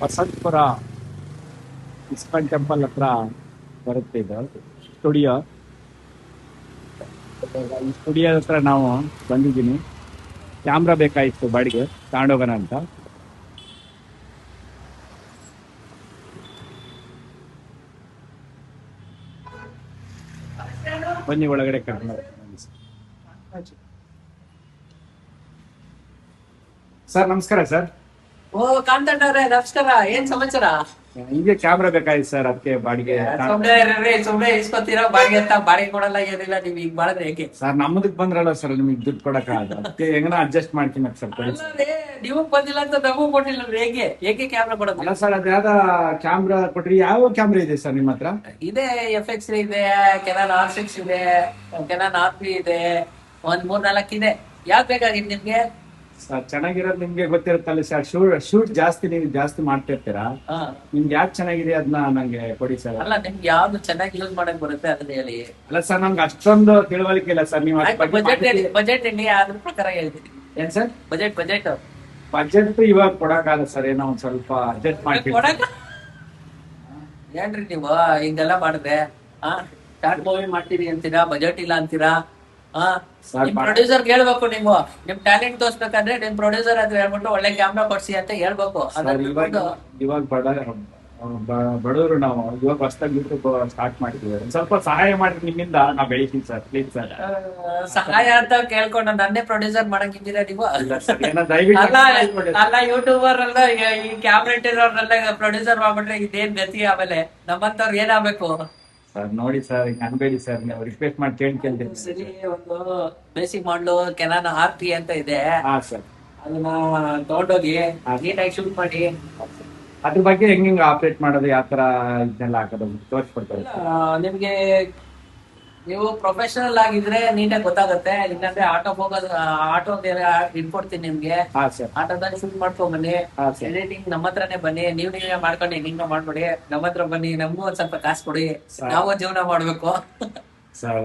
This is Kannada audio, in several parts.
ವಸಂತಪುರ ಇಸ್ಕಾನ್ ಟೆಂಪಲ್ ಹತ್ರ ಬರುತ್ತೆ ಇದು ಸ್ಟುಡಿಯೋ. ಈ ಸ್ಟುಡಿಯೋ ಹತ್ರ ನಾವು ಬಂದಿದ್ದೀನಿ. ಕ್ಯಾಮ್ರಾ ಬೇಕಾಗಿತ್ತು ಬಾಡಿಗೆ ತಗೊಂಡೋಗೋಣ ಅಂತ. ಬನ್ನಿ ಒಳಗಡೆ ಕರ್ಕೊಂಡು ಹೋಗ್ತೀನಿ. ಸರ್ ನಮಸ್ಕಾರ ಸರ್. ಓ ಕಾಂತಣ್ಣ ಅವ್ರೆ ನಮಸ್ಕಾರ. ಏನ್ ಸಮಾಚಾರ? ಹಿಂಗೆ ಕ್ಯಾಮ್ರಾ ಬೇಕಾಗಿತ್ತು ಸರ್, ಅದಕ್ಕೆ ಬಾಡಿಗೆ ಸುಮ್ನೆ ಇಸ್ಕೊತೀರಾ ಬಾಡಿಗೆ ಅಂತ? ಬಾಡಿಗೆ ಕೊಡಲ್ಲ ಏನಿಲ್ಲ, ನೀವ್ ಈಗ ಮಾಡಿದ್ರೆ ಹೇಗೆ ಸರ್? ನಮ್ಮದಕ್ ಬಂದ್ರಲ್ಲ ಸರ್, ನಿಮಗೆ ದುಡ್ಡು ಕೊಡಕ ಅದಕ್ಕೆ ಹೆಂಗನ ಅಡ್ಜಸ್ಟ್ ಮಾಡ್ತೀನಿ ಸರ್. ನೀವು ಬಂದಿಲ್ಲ ಅಂತ ನಮಗೂ ಕೊಟ್ಟಿಲ್ಲ, ಹೇಗೆ ಹೇಗೆ ಕ್ಯಾಮ್ರಾ ಕೊಡೋದು? ಅಲ್ಲ ಸರ್, ಅದ್ಯಾವ್ದ ಕ್ಯಾಮ್ರಾ ಕೊಟ್ರಿ? ಯಾವ ಕ್ಯಾಮ್ರಾ ಇದೆ ಸರ್ ನಿಮ್ಮ ಹತ್ರ? ಇದೆ FX ಇದೆ, ಕೆನಾನ್ R6 ಇದೆ, ಕೆನಾನ್ RP ಇದೆ, ಒಂದ್ 3-4 ಇದೆ. ಯಾವ್ದು ಬೇಕಾಗಿತ್ತು ನಿಮ್ಗೆ? ಸರ್ ಚೆನ್ನಾಗಿರೋದು ನಿಮ್ಗೆ ಗೊತ್ತಿರುತ್ತಲ್ಲ ಸರ್. ಶೂಟ್ ಜಾಸ್ತಿ ನೀವು ಜಾಸ್ತಿ ಮಾಡ್ತಿರ್ತೀರಾ. ಹಾ, ನಿಮ್ಗೆ ಯಾವ್ದು ಚೆನ್ನಾಗಿದೆ ಅದನ್ನ ನಂಗೆ ಕೊಡಿ ಸರ್. ಅಲ್ಲ ನಿಮ್ಗೆ ಯಾವ್ದು ಚೆನ್ನಾಗಿ ಯೂಸ್ ಮಾಡಕ್ ಬರುತ್ತೆ ಅದನ್ನ ಹೇಳಿ. ಅಲ್ಲ ಸರ್, ನಮ್ಗೆ ಅಷ್ಟೊಂದು ತಿಳುವಳಿಕೆ ಇಲ್ಲ ಸರ್. ನೀವು ಬಜೆಟ್ ಹೇಳಿ, ಅದ್ರ ಪ್ರಕಾರ ಹೇಳ್ತೀನಿ. ಏನ್ ಸರ್? ಬಜೆಟ್ ಬಜೆಟ್ ಇವಾಗ ಕೊಡಕ್ಕಾಗಲ್ಲ ಸರ್, ಏನೋ ಒಂದ್ ಸ್ವಲ್ಪ ಅಡ್ಜಸ್ಟ್ ಮಾಡ್ತೀವಿ. ಏನ್ರಿ ನೀವು ಹಿಂಗೆಲ್ಲ ಮಾಡಿದ್ರೆ? ಶಾರ್ಟ್ ಮೂವಿ ಮಾಡ್ತೀರಿ ಅಂತೀರಾ, ಬಜೆಟ್ ಇಲ್ಲ ಅಂತೀರಾ? ನಿಮ್ ಪ್ರೊಡ್ಯೂಸರ್ ಹೇಳ್ಬೇಕು, ನೀವು ನಿಮ್ ಟ್ಯಾಲೆಂಟ್ ತೋರ್ಸ್ಬೇಕಂದ್ರೆ ನಿಮ್ ಪ್ರೊಡ್ಯೂಸರ್ ಅಂತ ಹೇಳ್ಬಿಟ್ಟು ಒಳ್ಳೆ ಕ್ಯಾಮ್ರಾ ಕೊಡ್ಸಿ ಅಂತ ಹೇಳ್ಬೇಕು. ಇವಾಗ ಬಡವರು ನಾವು ಇವಾಗ ಹೊಸದಾಗಿ ಯೂಟ್ಯೂಬ್ ಸ್ಟಾರ್ಟ್ ಮಾಡಿದೀವಿ. ಒಂದ್ ಸ್ವಲ್ಪ ಸಹಾಯ ಮಾಡಿ, ನಿಮ್ಮಿಂದ ನಾವು ಬೆಳಿತೀವಿ ಸರ್, ಪ್ಲೀಸ್ ಸರ್. ಸಹಾಯ ಅಂತ ಕೇಳ್ಕೊಂಡು ನನ್ನೇ ಪ್ರೊಡ್ಯೂಸರ್ ಮಾಡಂಗಿದ್ದೀರಾ ನೀವು? ದಯವಿಟ್ಟು ಅಲ್ಲ ಯೂಟ್ಯೂಬರ್ ಅಲ್ಲ, ಈ ಕ್ಯಾಮ್ರಾ ಇಟ್ಟಿರೋರ್ನೆಲ್ಲ ಪ್ರೊಡ್ಯೂಸರ್ ಮಾಡ್ಬಿಟ್ರೆ ಇದೇನ್ ಗತಿ? ಆಮೇಲೆ ನಮ್ಮಂತವ್ರು ಏನಾಗ್ಬೇಕು ಸರ್? ನೋಡಿ ಸರ್, ಹಿಂಗ್ ಅನ್ಬೇಡಿ ಸರ್, ನೀವು ರಿಕ್ವೆಸ್ಟ್ ಮಾಡಿ ಕೇಳ್ತೀನಿ. ಸರಿ, ಒಂದು ಬೇಸಿಕ್ ಮಾಡ್ಲು ಕೆನಾನ್ RP ಅಂತ ಇದೆ. ಹಾ ಸರ್, ಅದನ್ನ ತಗೊಂಡೋಗಿ ನೀಟಾಗಿ ಶೂಟ್ ಮಾಡಿ. ಅದ್ರ ಬಗ್ಗೆ ಹೆಂಗ್ ಆಪರೇಟ್ ಮಾಡೋದು, ಯಾವ ತರ ಇದನ್ನೆಲ್ಲ ಹಾಕೋದು ತೋರಿಸ್ಕೊಡ್ತಾರೆ. ನಿಮ್ಗೆ ನೀವು ಪ್ರೊಫೆಷನಲ್ ಆಗಿದ್ರೆ ನೀಟಾಗಿ ಗೊತ್ತಾಗುತ್ತೆ. ಇಲ್ಲಾಂದ್ರೆ ಆಟೋ ಇಟ್ಕೊಡ್ತೀನಿ ನಿಮ್ಗೆ. ಆಟೋದಲ್ಲಿ ಶೂಟ್ ಮಾಡ್ಕೊಂಡ್ ಬನ್ನಿ. ಎಡಿಟಿಂಗ್ ನಮ್ಮ ಹತ್ರನೇ ಬನ್ನಿ, ನೀವೇ ಮಾಡ್ಕೊಂಡು ಹಿಂಗ ಮಾಡ್ಬಿಡಿ. ನಮ್ಮ ಹತ್ರ ಬನ್ನಿ, ನಮಗೂ ಒಂದ್ ಸ್ವಲ್ಪ ಕಾಸು ಕೊಡಿ, ನಾವು ಜೀವನ ಮಾಡ್ಬೇಕು. ಸರ್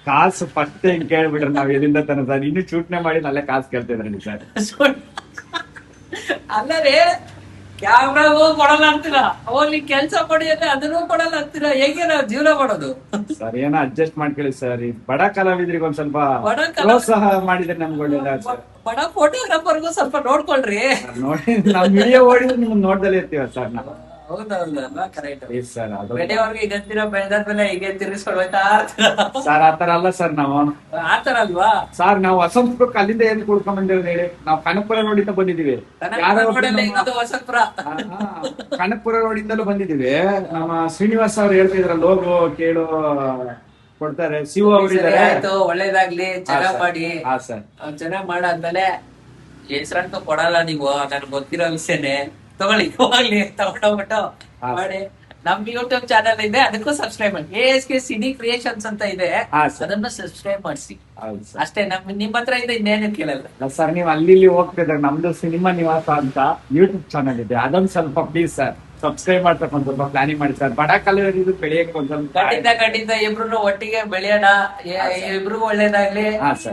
ಕಾಸು ಫಸ್ಟ್ ಹೆಂಗ್ ಕೇಳ್ಬಿಟ್ರೆ ನಾವ್ ಎಲ್ಲಿಂದ ತನ ಸರ್? ಇನ್ನು ಚೂಟ್ನೆ ಮಾಡಿ ನಲ್ಲೇ ಕಾಸು ಕೇಳ್ತಿದ್ರಿ ಸರ್. ಅಲ್ಲರೇ ಕ್ಯಾಮ್ರಾಗೂ ಕೊಡಲ್ಲ ಅಂತೀರಾ, ಹೋಗ್ಲಿ ಕೆಲ್ಸ ಕೊಡಿ ಅಂದ್ರೆ ಅದನ್ನೂ ಕೊಡಲ್ಲ ಅಂತೀರಾ. ಹೇಗೆ ನಾವು ಜೀವನ ಮಾಡೋದು? ಸರ್ ಏನೋ ಅಡ್ಜಸ್ಟ್ ಮಾಡ್ಕೊಳ್ಳಿ ಸರ್. ಈ ಬಡ ಕಲಾವಿದ್ರಿಗೆ ಒಂದ್ ಸ್ವಲ್ಪ ಪ್ರೋತ್ಸಾಹ ಮಾಡಿದ್ರೆ ನಮ್ಗೆ ಒಳ್ಳೇದ ಸರ್. ಬಡ ಫೋಟೋಗ್ರಾಫರ್ಗೂ ಸ್ವಲ್ಪ ನೋಡ್ಕೊಳ್ರಿ. ನೋಡಿ, ನಾವ್ ವಿಡಿಯೋ ಓಡಿದ್ರೆ ನಿಮ್ಗೆ ನೋಡ್ದಲೇ ಇರ್ತೀವ ಸರ್ ನಾವು. ಹೌದೌದಲ್ಲ, ಕರೆಕ್ಟ್ ಸರ್. ಅದು ಬೆಳೆಯವ್ರಿಗೆ ಗಂತಿರ ಬೆಳೆದಾದ್ಮೇಲೆ ಹೀಗೆ ತಿರ್ಗಿಸ್ಕೊಳ್ಬೇಕಾ ಸರ್? ಆತರ ಅಲ್ಲ ಸರ್, ನಾವು ಆತರ ಅಲ್ವಾ ಸರ್? ನಾವು ವಸಂತಪುರಕ್ಕೆ ಅಲ್ಲಿಂದ ಏನ್ ಕುಡ್ಕೊಂಡ್ ಬಂದಿರೋದು ಹೇಳಿ? ನಾವು ಕನಕಪುರ ರೋಡಿಂದ ಬಂದಿದೀವಿ. ವಸಂತಪುರ ಕನಕಪುರ ರೋಡಿಂದಲೂ ಬಂದಿದೀವಿ. ನಮ್ಮ ಶ್ರೀನಿವಾಸ್ ಅವ್ರು ಹೇಳ್ತಿದ್ರಲ್ಲ, ಹೋಗು ಕೇಳು ಕೊಡ್ತಾರೆ. ಶಿವ ಅವರಿದ್ದಾರೆ. ಆಯ್ತು, ಒಳ್ಳೇದಾಗ್ಲಿ, ಚೆನ್ನಾಗ್ ಮಾಡಿ. ಹಾ ಸರ್, ಚೆನ್ನಾಗ್ ಮಾಡಾದ್ಮೇಲೆ ಹೆಸರಂತೂ ಕೊಡಲ್ಲ ನೀವು, ನನ್ಗೆ ಗೊತ್ತಿರೋ ವಿಷಯನೇ. ತಗೊಳ್ಳಿ, ಹೋಗ್ಲಿ, ತಗೊಂಡೋಗ್ಬಿಟ್ಟು ಮಾಡಿ. ನಮ್ ಯೂಟ್ಯೂಬ್ ಚಾನಲ್ ಇದೆ, ಅದಕ್ಕೂ ಸಬ್ಸ್ಕ್ರೈಬ್ ಮಾಡಿ. ASK ಸಿನಿ ಕ್ರಿಯೇಷನ್ಸ್ ಅಂತ ಇದೆ, ಅದನ್ನ ಸಬ್ಸ್ಕ್ರೈಬ್ ಮಾಡಿಸಿ ಅಷ್ಟೇ. ನಿಮ್ ಹತ್ರ ಇದೆ, ಇನ್ನೇನು ಕೇಳಲ್ಲ ಸರ್. ನೀವು ಅಲ್ಲಿ ಹೋಗ್ತಿದ್ರೆ ನಮ್ದು ಸಿನಿಮಾ ನಿವಾಸ ಅಂತ ಯೂಟ್ಯೂಬ್ ಚಾನಲ್ ಇದೆ, ಅದೊಂದು ಸ್ವಲ್ಪ ಪ್ಲೀಸ್ ಸರ್ ಸಬ್ಸ್ಕ್ರೈಬ್ ಮಾಡ್ತಕ್ಕ ಒಂದ್ ಸ್ವಲ್ಪ ಪ್ಲಾನಿಂಗ್ ಮಾಡಿ ಸರ್. ಬಡ ಕಲಾವಿದರಿಗೆ ಬೆಳೆಯಕ್ಕೆ ಒಂದ್ ಸ್ವಲ್ಪ ಖಂಡಿತ ಇಬ್ರು ಒಟ್ಟಿಗೆ ಬೆಳೆಯೋಣ. ಇಬ್ರಿಗೂ ಒಳ್ಳೇದಾಗ್ಲಿ.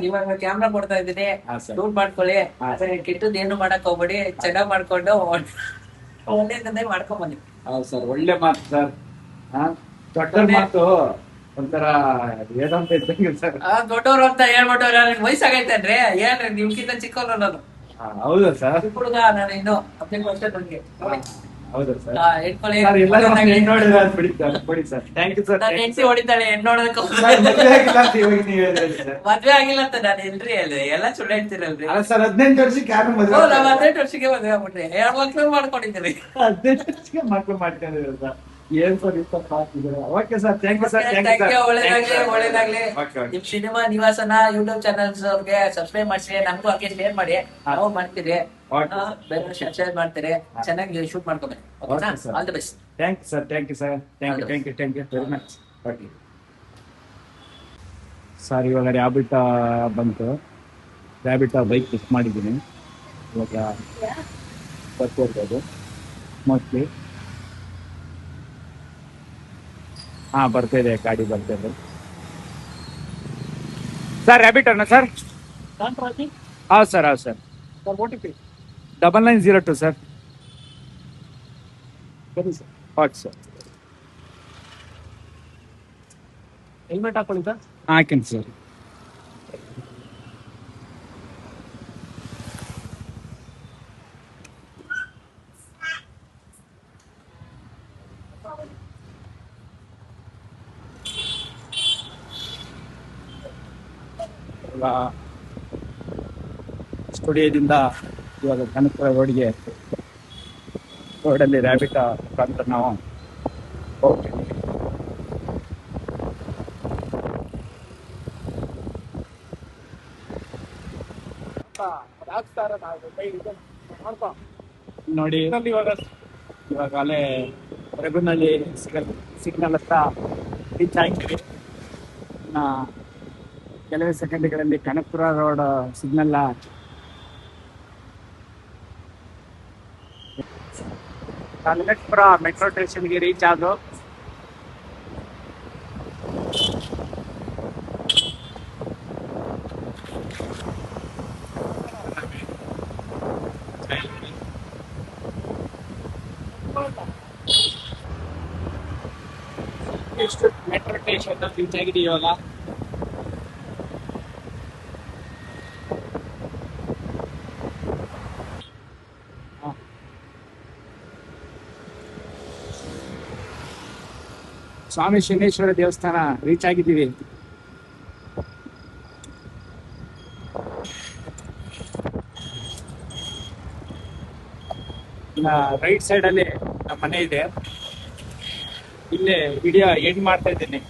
ಇವಾಗ ಕ್ಯಾಮ್ರಾ ಕೊಡ್ತಾ ಇದ್ದೀನಿ, ಶೂಟ್ ಮಾಡ್ಕೊಳ್ಳಿ. ಕೆಟ್ಟದ್ ಏನು ಮಾಡಕ್ ಹೋಗ್ಬೇಡಿ, ಚೆನ್ನಾಗ್ ಮಾಡ್ಕೊಂಡು ಒಳ್ಳೇದನ್ನೇ ಮಾಡ್ಕೊಂಡ್ ಬನ್ನಿ. ಹೌದು ಸರ್, ಒಳ್ಳೆ ಮಾತು ಸರ್. ದೊಡ್ಡ ಮಾತು ಒಂಥರ ಏನಂತ ಇದ್ದಂಗೆ ಸರ್. ದೊಡ್ಡವ್ರು ಅಂತ ಹೇಳ್ಬಿಟ್ಟು ವಯಸ್ಸಾಗೈತೇನ್ರಿ? ಏನ್ರಿ ನಿಮ್ಗಿಂತ ಚಿಕ್ಕವ್ರು ನಾನು. ಹೌದಾ ಸರ್? ಹುಡುಗ ನಾನು, ಇನ್ನು 15 ವರ್ಷ ನನಗೆ. ಹೌದಾ ಸರ್? ಇಟ್ಕೊಳ್ಳಿ. ಕೊಡಿ ಸರ್. Thank you sir. ಹೆಂಡತಿ ಹೊಡಿತಾಳೆ ಹೆಣ್ಣೋಡೋದಕ್ಕೆ. ಮದ್ವೆ ಆಗಿಲ್ಲ ಅಂತ ನಾನು ಎಲ್ರಿ ಹೇಳಿ? ಎಲ್ಲ ಸುಳ್ಳು ಹೇಳ್ತೀರಲ್ರಿ ಸರ್. 18 ವರ್ಷಕ್ಕೆ ಯಾರು ಮದುವೆ? 18 ವರ್ಷಕ್ಕೆ ಮದ್ವೆ ಆಗ್ಬಿಟ್ರಿ, 2 ಮಕ್ಳು ಮಾಡ್ಕೊಂಡಿದ್ದೀರಿ. 18 ವರ್ಷಕ್ಕೆ ಮಕ್ಳು ಮಾಡ್ಕೊಂಡಿದ್ದೀರಿ ಸರ್. ಏನ್ sir okay sir, thank you sir. ಒಳ್ಳೇದಾಗ್ಲಿ. ನಿಮ್ ಸಿನಿಮಾ ನಿವಾಸನ ಯೂಟ್ಯೂಬ್ ಚಾನಲ್ಸ್ ಅವ್ರಿಗೆ ಸಬ್ಸ್ಕ್ರೈಬ್ ಮಾಡಿಸಿ, ನಮಗೂ ಹಾಗೆ ಶೇರ್ ಮಾಡಿ. ನಾವು ಮಾಡ್ತೀರಿ, ಶೇರ್ ಮಾಡ್ತೀರಿ. ಚೆನ್ನಾಗಿ ಶೂಟ್ ಮಾಡ್ಕೊಬೇಕು. All the best. Thank you sir. Thank you sir. Thank you very much. Okay sir, ಇವಾಗ ರ್ಯಾಬಿಟ ಬಂತು. ರ್ಯಾಬಿಟ ಬೈಕ್ ಮಿಸ್ ಮಾಡಿದ್ದೀನಿ. ಇವಾಗ ಬರ್ತಿರ್ಬೋದು ಮೋಸ್ಟ್ಲಿ. ಬರ್ತಾ ಇದೆ, ಗಾಡಿ ಬರ್ತಾ ಇದೆ ಸರ್. ರ್ಯಾಬಿಟ್ ಅಣ್ಣ ಸರ್? ಹೌದು ಸರ್, ಹೌದು ಸರ್. OTP 9902 sir. ಸರಿ ಸರ್. Okay sir. ಹೆಲ್ಮೆಟ್ ಹಾಕೊಳ್ಳಿ ಸರ್. ಹಾಕೀನಿ ಸರ್. ಸ್ಟುಡಿಯೋದಿಂದ ಇವಾಗ ಕನಕಪುರ ರೋಡ್ಗೆ ರೋಡಲ್ಲಿ ರ್ಯಾಬಿಟ್ ಮುಖಾಂತರ ನಾವು ಹೋಗ್ತೀವಿ. ನೋಡಿ ಇವಾಗ ಅಲ್ಲೇ ರಘುನಲ್ಲಿ ಸಿಗ್ನಲ್ ಹತ್ರ ರೀಚ್ ಆಗ್ತೀವಿ. ಕೆಲವೇ ಸೆಕೆಂಡ್ಗಳಲ್ಲಿ Kanakapura road signal Kanakapura metro ಸ್ಟೇಷನ್ಗೆ ರೀಚ್ ಆದ್ರು. ಮೆಟ್ರೋ ಸ್ಟೇಷನ್ ರೀಚ್ ಆಗಿದೆ ಇವಾಗ. ಸ್ವಾಮಿ ಶನೇಶ್ವರ ದೇವಸ್ಥಾನ ರೀಚ್ ಆಗಿದ್ದೀವಿ. ರೈಟ್ ಸೈಡ್ ಅಲ್ಲಿ ನಮ್ಮ ಮನೆ ಇದೆ. ಇಲ್ಲೇ ವಿಡಿಯೋ ಎಂಡ್ ಮಾಡ್ತಾ ಇದ್ದೀನಿ.